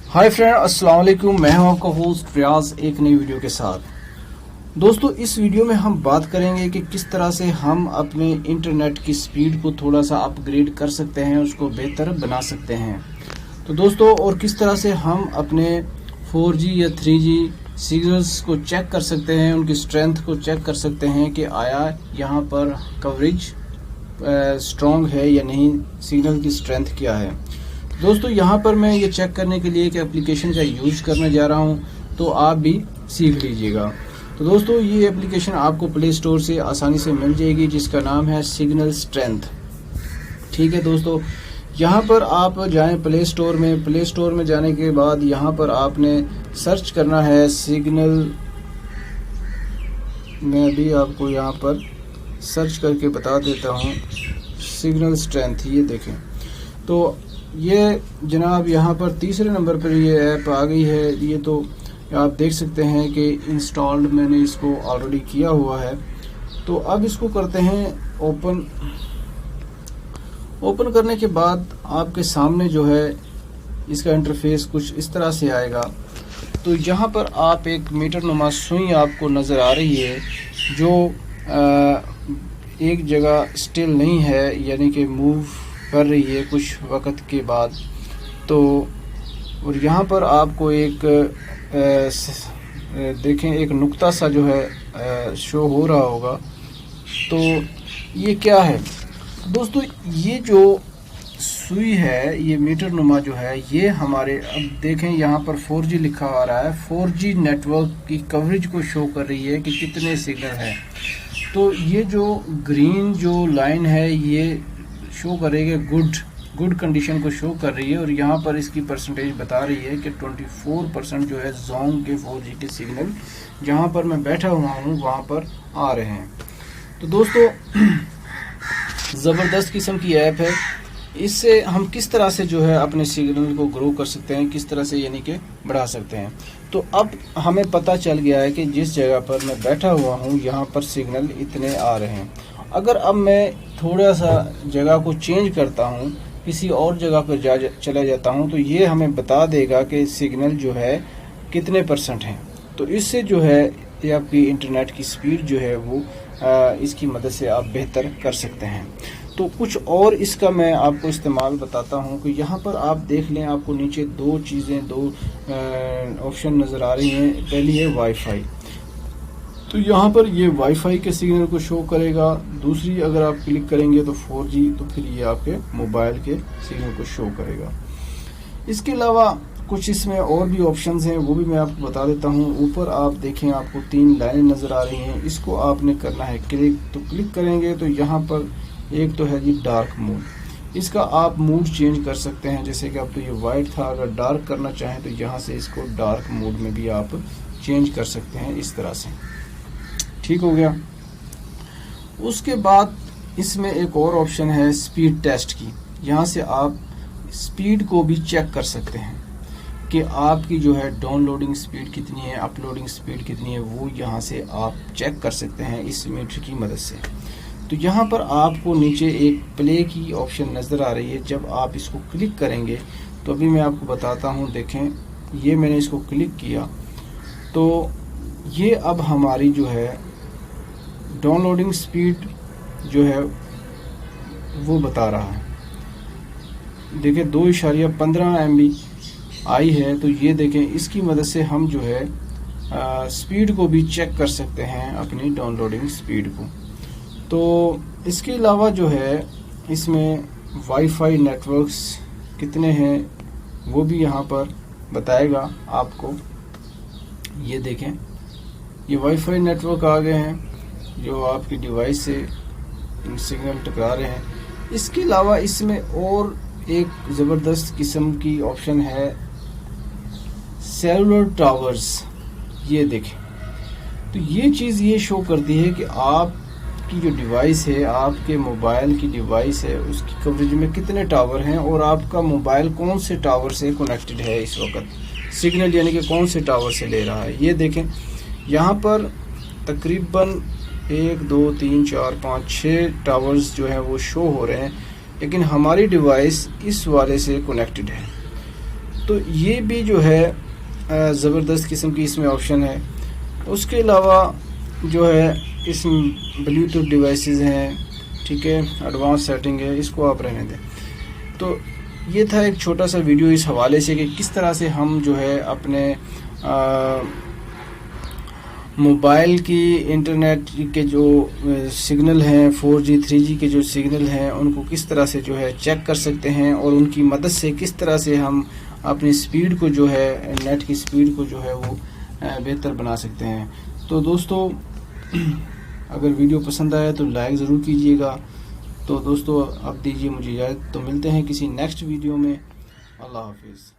Hi friend, अस्सलाम वालेकुम। मैं हूं आपका होस्ट रियाज एक नई वीडियो के साथ। दोस्तों, इस वीडियो में हम बात करेंगे कि किस तरह से हम अपने इंटरनेट की स्पीड को थोड़ा सा अपग्रेड कर सकते हैं, उसको बेहतर बना सकते हैं। तो दोस्तों, और किस तरह से हम अपने 4G या 3G सिग्नल्स को चेक कर सकते हैं, उनकी स्ट्रेंथ को चेक कर सकते हैं कि आया यहाँ पर कवरेज स्ट्रॉन्ग है या नहीं, सिग्नल की स्ट्रेंथ क्या है। दोस्तों, यहाँ पर मैं ये चेक करने के लिए एक एप्लीकेशन का यूज़ करने जा रहा हूँ, तो आप भी सीख लीजिएगा। तो दोस्तों, ये एप्लीकेशन आपको प्ले स्टोर से आसानी से मिल जाएगी, जिसका नाम है सिग्नल स्ट्रेंथ। ठीक है दोस्तों, यहाँ पर आप जाएं प्ले स्टोर में। प्ले स्टोर में जाने के बाद यहाँ पर आपने सर्च करना है सिग्नल। मैं भी आपको यहाँ पर सर्च करके बता देता हूँ सिग्नल स्ट्रेंथ। ये देखें, तो ये जनाब यहाँ पर तीसरे नंबर पर ये ऐप आ गई है। ये तो आप देख सकते हैं कि इंस्टॉल्ड मैंने इसको ऑलरेडी किया हुआ है। तो अब इसको करते हैं ओपन। ओपन करने के बाद आपके सामने जो है इसका इंटरफेस कुछ इस तरह से आएगा। तो यहाँ पर आप एक मीटर नुमा सुई आपको नज़र आ रही है, जो एक जगह स्टिल नहीं है, यानी कि मूव कर रही है कुछ वक्त के बाद। तो और यहाँ पर आपको एक देखें, एक नुक्ता सा जो है शो हो रहा होगा। तो ये क्या है दोस्तों, ये जो सुई है, ये मीटर नुमा जो है, ये हमारे, अब देखें यहाँ पर 4G लिखा आ रहा है। 4G नेटवर्क की कवरेज को शो कर रही है कि कितने सिग्नल हैं। तो ये जो ग्रीन जो लाइन है, ये शो करेगी गुड कंडीशन को शो कर रही है। और यहाँ पर इसकी परसेंटेज बता रही है कि 24% जो है जोंग के 4G के सिग्नल जहाँ पर मैं बैठा हुआ हूँ वहाँ पर आ रहे हैं। तो दोस्तों, ज़बरदस्त किस्म की ऐप है। इससे हम किस तरह से जो है अपने सिग्नल को ग्रो कर सकते हैं, किस तरह से यानी कि बढ़ा सकते हैं। तो अब हमें पता चल गया है कि जिस जगह पर मैं बैठा हुआ हूँ यहाँ पर सिग्नल इतने आ रहे हैं। अगर अब मैं थोड़ा सा जगह को चेंज करता हूँ, किसी और जगह पर चला जाता हूँ, तो ये हमें बता देगा कि सिग्नल जो है कितने % हैं। तो इससे जो है ये आपकी इंटरनेट की स्पीड जो है वो इसकी मदद से आप बेहतर कर सकते हैं। तो कुछ और इसका मैं आपको इस्तेमाल बताता हूँ कि यहाँ पर आप देख लें, आपको नीचे दो ऑप्शन नज़र आ रही हैं। पहली है वाईफाई। तो यहाँ पर ये वाईफाई के सिग्नल को शो करेगा। दूसरी अगर आप क्लिक करेंगे तो 4G, तो फिर ये आपके मोबाइल के सिग्नल को शो करेगा। इसके अलावा कुछ इसमें और भी ऑप्शंस हैं, वो भी मैं आपको बता देता हूँ। ऊपर आप देखें, आपको 3 लाइनें नज़र आ रही हैं। इसको आपने करना है क्लिक। तो क्लिक करेंगे तो यहाँ पर एक तो है जी डार्क मोड। इसका आप मूड चेंज कर सकते हैं। जैसे कि अब तो ये वाइट था, अगर डार्क करना चाहें तो यहाँ से इसको डार्क मोड में भी आप चेंज कर सकते हैं, इस तरह से। ठीक हो गया। उसके बाद इसमें एक और ऑप्शन है स्पीड टेस्ट की। यहाँ से आप स्पीड को भी चेक कर सकते हैं कि आपकी जो है डाउनलोडिंग स्पीड कितनी है, अपलोडिंग स्पीड कितनी है, वो यहाँ से आप चेक कर सकते हैं इस मीटर की मदद से। तो यहाँ पर आपको नीचे एक प्ले की ऑप्शन नज़र आ रही है। जब आप इसको क्लिक करेंगे तो अभी मैं आपको बताता हूँ। देखें, ये मैंने इसको क्लिक किया तो ये अब हमारी जो है डाउनलोडिंग स्पीड जो है वो बता रहा है। देखिए 2.15 MB आई है। तो ये देखें, इसकी मदद से हम जो है स्पीड को भी चेक कर सकते हैं, अपनी डाउनलोडिंग स्पीड को। तो इसके अलावा जो है इसमें वाईफाई नेटवर्क्स कितने हैं वो भी यहाँ पर बताएगा आपको। ये देखें, ये वाईफाई नेटवर्क आ गए हैं जो आपकी डिवाइस से सिग्नल टकरा रहे हैं। इसके अलावा इसमें और एक ज़बरदस्त किस्म की ऑप्शन है सेलुलर टावर्स। ये देखें, तो ये चीज़ ये शो करती है कि आपकी जो डिवाइस है, आपके मोबाइल की डिवाइस है, उसकी कवरेज में कितने टावर हैं और आपका मोबाइल कौन से टावर से कनेक्टेड है इस वक्त, सिग्नल यानी कि कौन से टावर से ले रहा है। ये देखें, यहाँ पर तकरीबन 1 2 3 4 5 6 टावर्स जो हैं वो शो हो रहे हैं, लेकिन हमारी डिवाइस इस वाले से कनेक्टेड है। तो ये भी जो है ज़बरदस्त किस्म की इसमें ऑप्शन है। उसके अलावा जो है इसमें ब्लूटूथ डिवाइसेस हैं, ठीक है, एडवांस सेटिंग है, इसको आप रहने दें। तो ये था एक छोटा सा वीडियो इस हवाले से कि किस तरह से हम जो है अपने मोबाइल की इंटरनेट के जो सिग्नल हैं 4G 3G के जो सिग्नल हैं उनको किस तरह से जो है चेक कर सकते हैं और उनकी मदद से किस तरह से हम अपनी स्पीड को जो है नेट की स्पीड को जो है वो बेहतर बना सकते हैं। तो दोस्तों अगर वीडियो पसंद आया तो लाइक ज़रूर कीजिएगा। तो दोस्तों अब दीजिए मुझे इजाज़त, तो मिलते हैं किसी नेक्स्ट वीडियो में। अल्लाह हाफिज़।